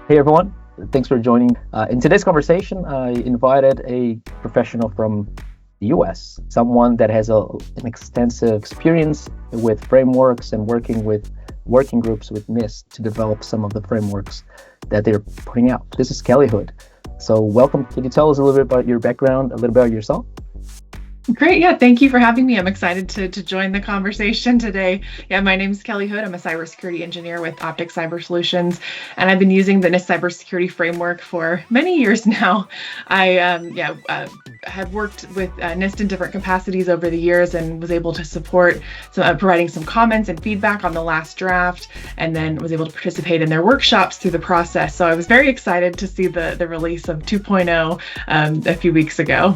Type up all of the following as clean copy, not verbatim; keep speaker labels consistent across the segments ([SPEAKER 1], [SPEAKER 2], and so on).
[SPEAKER 1] Hey everyone, thanks for joining. In today's conversation, I invited a professional from the US, someone that has an extensive experience with frameworks and working with working groups with NIST to develop some of the frameworks that they're putting out. This is Kelly Hood. So welcome. Can you tell us a little bit about your background, a little bit about yourself?
[SPEAKER 2] Great. Yeah. Thank you for having me. I'm excited to join the conversation today. Yeah. My name is Kelly Hood. I'm a cybersecurity engineer with Optic Cyber Solutions, and I've been using the NIST cybersecurity framework for many years now. I have worked with NIST in different capacities over the years and was able to support providing some comments and feedback on the last draft, and then was able to participate in their workshops through the process. So I was very excited to see the release of 2.0 a few weeks ago.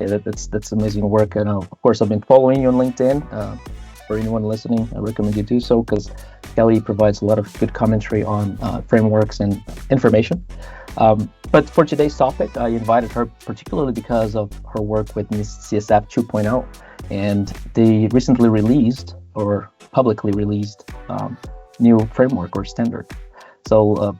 [SPEAKER 1] Yeah, that's amazing work. And of course, I've been following you on LinkedIn. For anyone listening, I recommend you do so because Kelly provides a lot of good commentary on frameworks and information. But for today's topic, I invited her particularly because of her work with NIST CSF 2.0, and they recently released or publicly released new framework or standard. So,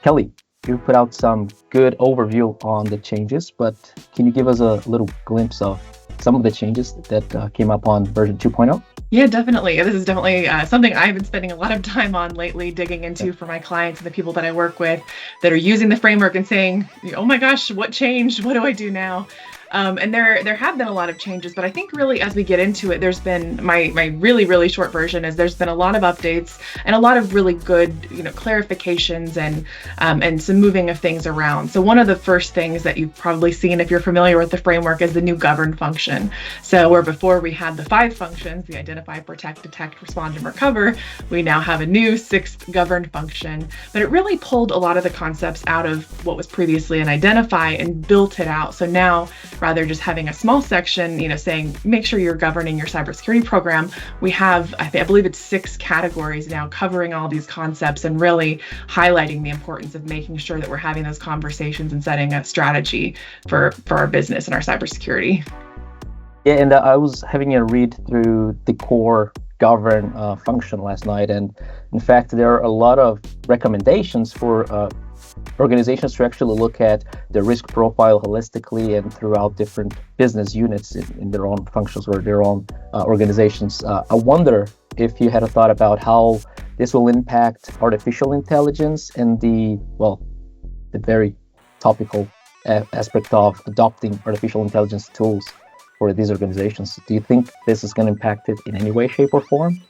[SPEAKER 1] Kelly, you put out some good overview on the changes, but can you give us a little glimpse of some of the changes that came up on version 2.0?
[SPEAKER 2] Yeah, definitely. This is definitely something I've been spending a lot of time on lately, digging into for my clients and the people that I work with that are using the framework and saying, "Oh my gosh, what changed? What do I do now?" And there have been a lot of changes, but I think really as we get into it, there's been my really short version is there's been a lot of updates and a lot of really good clarifications and some moving of things around. So one of the first things that you've probably seen if you're familiar with the framework is the new govern function. So where before we had the 5 functions, the identify, protect, detect, respond, and recover, we now have a new 6th govern function. But it really pulled a lot of the concepts out of what was previously an identify and built it out. So now, rather just having a small section, saying make sure you're governing your cybersecurity program, we have, I believe it's 6 categories now covering all these concepts and really highlighting the importance of making sure that we're having those conversations and setting a strategy for our business and our cybersecurity.
[SPEAKER 1] Yeah, and I was having a read through the core govern function last night, and in fact, there are a lot of recommendations for organizations to actually look at the risk profile holistically and throughout different business units in their own functions or their own organizations. I wonder if you had a thought about how this will impact artificial intelligence and the very topical aspect of adopting artificial intelligence tools for these organizations. Do you think this is going to impact it in any way, shape, or form?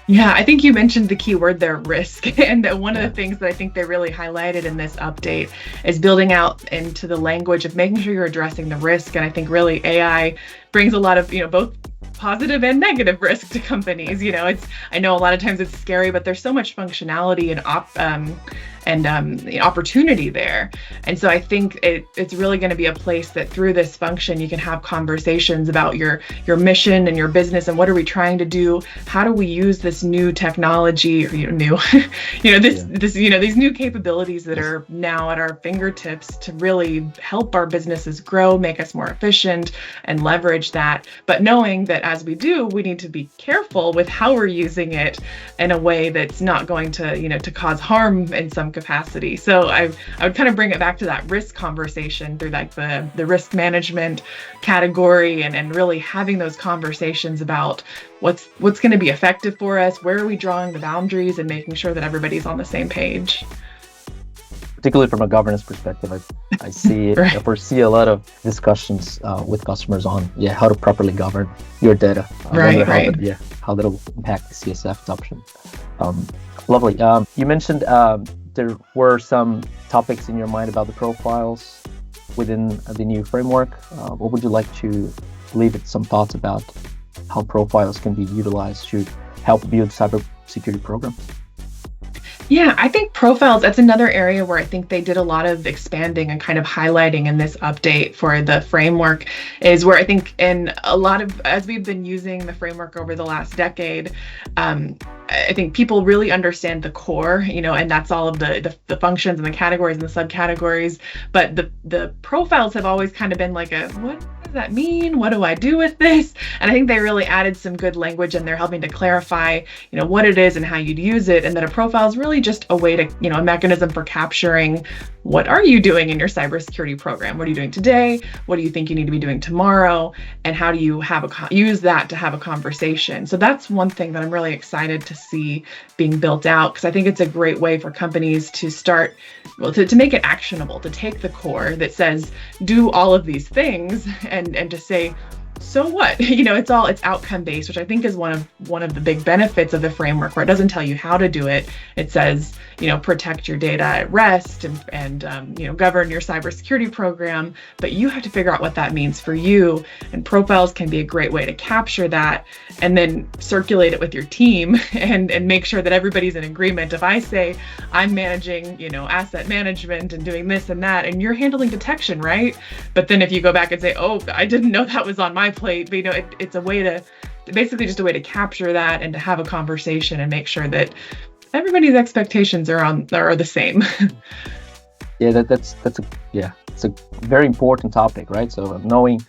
[SPEAKER 2] Yeah, I think you mentioned the key word there, risk. And one of the things that I think they really highlighted in this update is building out into the language of making sure you're addressing the risk. And I think really AI brings a lot of, both positive and negative risk to companies. I know a lot of times it's scary, but there's so much functionality and opportunity there. And so I think it's really going to be a place that through this function, you can have conversations about your mission and your business and what are we trying to do? How do we use this new technology or these new capabilities that are now at our fingertips to really help our businesses grow, make us more efficient and leverage that. But knowing that as we do, we need to be careful with how we're using it in a way that's not going to cause harm in some capacity. So I would kind of bring it back to that risk conversation through like the risk management category and really having those conversations about what's going to be effective for us, where are we drawing the boundaries and making sure that everybody's on the same page.
[SPEAKER 1] Particularly from a governance perspective, I see
[SPEAKER 2] Right.
[SPEAKER 1] I foresee a lot of discussions with customers on how to properly govern your data. I wonder how that'll impact the CSF adoption. Lovely. You mentioned there were some topics in your mind about the profiles within the new framework. What would you like to leave it some thoughts about how profiles can be utilized to help build cybersecurity programs?
[SPEAKER 2] Yeah, I think profiles, that's another area where I think they did a lot of expanding and kind of highlighting in this update for the framework is where I think in a lot of, as we've been using the framework over the last decade, I think people really understand the core, and that's all of the functions and the categories and the subcategories. But the profiles have always kind of been like what does that mean? What do I do with this? And I think they really added some good language, and they're helping to clarify, what it is and how you'd use it. And that a profile is really just a way to, a mechanism for capturing what are you doing in your cybersecurity program? What are you doing today? What do you think you need to be doing tomorrow? And how do you use that to have a conversation? So that's one thing that I'm really excited to see being built out, because I think it's a great way for companies to start, to make it actionable, to take the core that says, do all of these things and to say, so what? It's outcome based, which I think is one of the big benefits of the framework, where it doesn't tell you how to do it. It says, protect your data at rest and govern your cybersecurity program, but you have to figure out what that means for you. And profiles can be a great way to capture that and then circulate it with your team and make sure that everybody's in agreement. If I say I'm managing, asset management and doing this and that, and you're handling detection, right? But then if you go back and say, oh, I didn't know that was on my plate, but it's a way to basically just a way to capture that and to have a conversation and make sure that everybody's expectations are the same.
[SPEAKER 1] Yeah, it's a very important topic, right? So knowing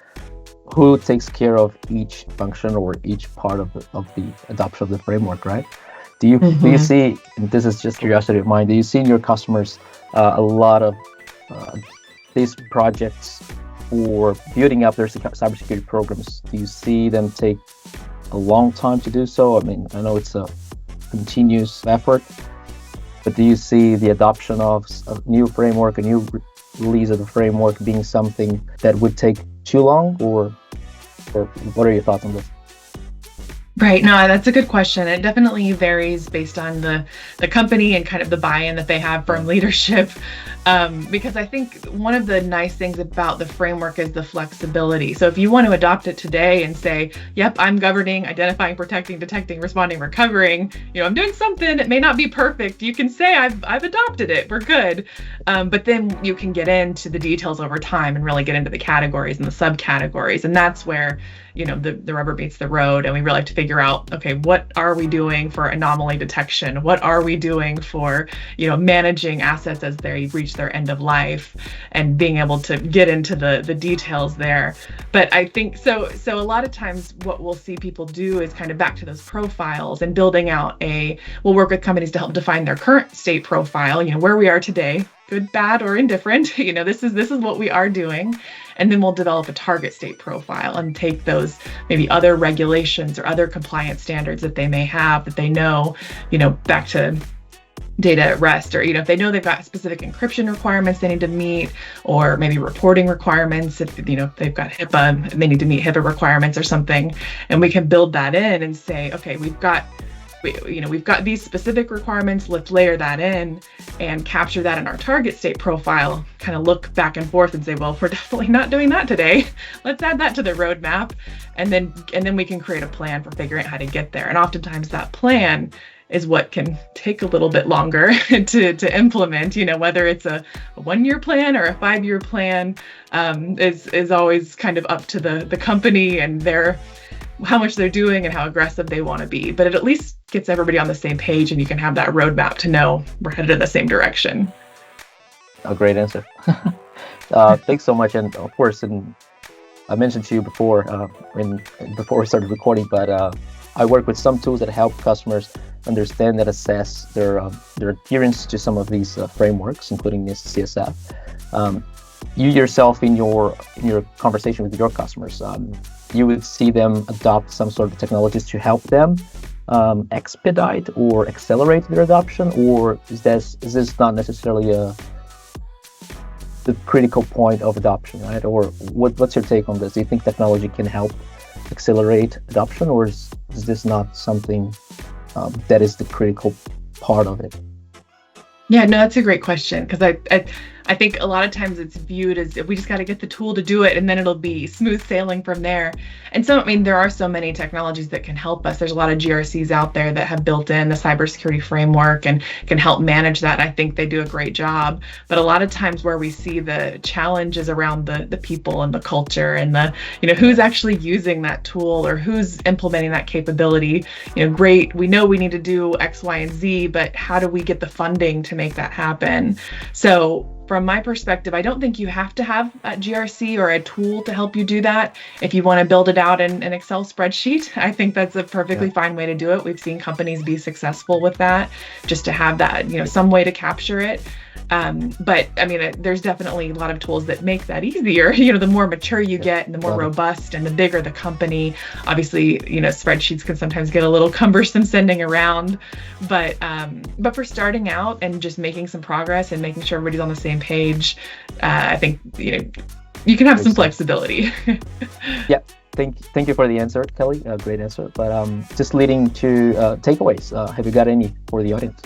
[SPEAKER 1] who takes care of each function or each part of the adoption of the framework, right? Do you see, and this is just curiosity of mine, do you see in your customers a lot of these projects for building up their cybersecurity programs? Do you see them take a long time to do so? I mean, I know it's a continuous effort, but do you see the adoption of a new framework, a new release of the framework being something that would take too long, or what are your thoughts on this?
[SPEAKER 2] Right. No, that's a good question. It definitely varies based on the company and kind of the buy-in that they have from leadership. Because I think one of the nice things about the framework is the flexibility. So if you want to adopt it today and say, yep, I'm governing, identifying, protecting, detecting, responding, recovering, I'm doing something, it may not be perfect. You can say, I've adopted it, we're good. But then you can get into the details over time and really get into the categories and the subcategories. And that's where, the rubber meets the road, and we really have to figure out, okay, what are we doing for anomaly detection? What are we doing for, managing assets as they reach their end of life, and being able to get into the details there. But I think so a lot of times what we'll see people do is kind of back to those profiles and building out we'll work with companies to help define their current state profile, where we are today, good, bad, or indifferent. This is what we are doing. And then we'll develop a target state profile and take those maybe other regulations or other compliance standards that they may have that they know, back to data at rest, or if they know they've got specific encryption requirements they need to meet, or maybe reporting requirements, if they've got HIPAA and they need to meet HIPAA requirements or something, and we can build that in and say, okay, we've got these specific requirements, let's layer that in and capture that in our target state profile, kind of look back and forth and say, well, we're definitely not doing that today. Let's add that to the roadmap. And then we can create a plan for figuring out how to get there. And oftentimes that plan is what can take a little bit longer to implement, whether it's a 1-year plan or a 5-year plan, is always kind of up to the company and how much they're doing and how aggressive they want to be. But it at least gets everybody on the same page, and you can have that roadmap to know we're headed in the same direction.
[SPEAKER 1] A great answer. Thanks so much. And of course, I mentioned to you before we started recording, but I work with some tools that help customers understand and assess their adherence to some of these frameworks, including NIST CSF. You yourself, in your conversation with your customers, you would see them adopt some sort of technologies to help them expedite or accelerate their adoption, or is this not necessarily the critical point of adoption, right? Or what's your take on this? Do you think technology can help accelerate adoption, or is this not something that is the critical part of it?
[SPEAKER 2] Yeah, no, that's a great question, because I think a lot of times it's viewed as we just got to get the tool to do it and then it'll be smooth sailing from there. And so, I mean, there are so many technologies that can help us. There's a lot of GRCs out there that have built in the cybersecurity framework and can help manage that. I think they do a great job. But a lot of times where we see the challenges around the people and the culture and who's actually using that tool or who's implementing that capability. Great, we know we need to do X, Y, and Z, but how do we get the funding to make that happen? So from my perspective, I don't think you have to have a GRC or a tool to help you do that. If you want to build it out in an Excel spreadsheet, I think that's a perfectly fine way to do it. We've seen companies be successful with that, just to have that, some way to capture it. But I mean, there's definitely a lot of tools that make that easier. The more mature you get and the more robust and the bigger the company, obviously, spreadsheets can sometimes get a little cumbersome sending around. But for starting out and just making some progress and making sure everybody's on the same page, I think, you can have some flexibility.
[SPEAKER 1] Yeah. Thank you for the answer, Kelly. Great answer. But just leading to takeaways. Have you got any for the audience?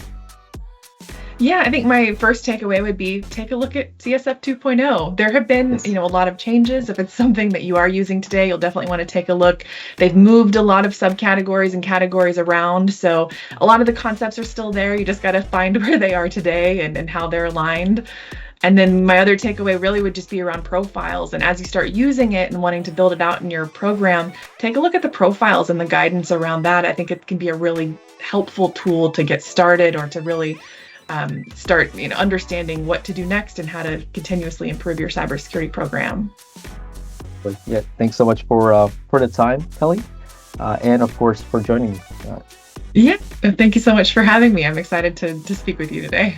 [SPEAKER 2] Yeah, I think my first takeaway would be take a look at CSF 2.0. There have been, a lot of changes. If it's something that you are using today, you'll definitely want to take a look. They've moved a lot of subcategories and categories around. So a lot of the concepts are still there. You just got to find where they are today and how they're aligned. And then my other takeaway really would just be around profiles. And as you start using it and wanting to build it out in your program, take a look at the profiles and the guidance around that. I think it can be a really helpful tool to get started or to really start understanding what to do next and how to continuously improve your cybersecurity program.
[SPEAKER 1] Yeah, thanks so much for the time, Kelly, and of course for joining me.
[SPEAKER 2] Yeah, thank you so much for having me. I'm excited to speak with you today.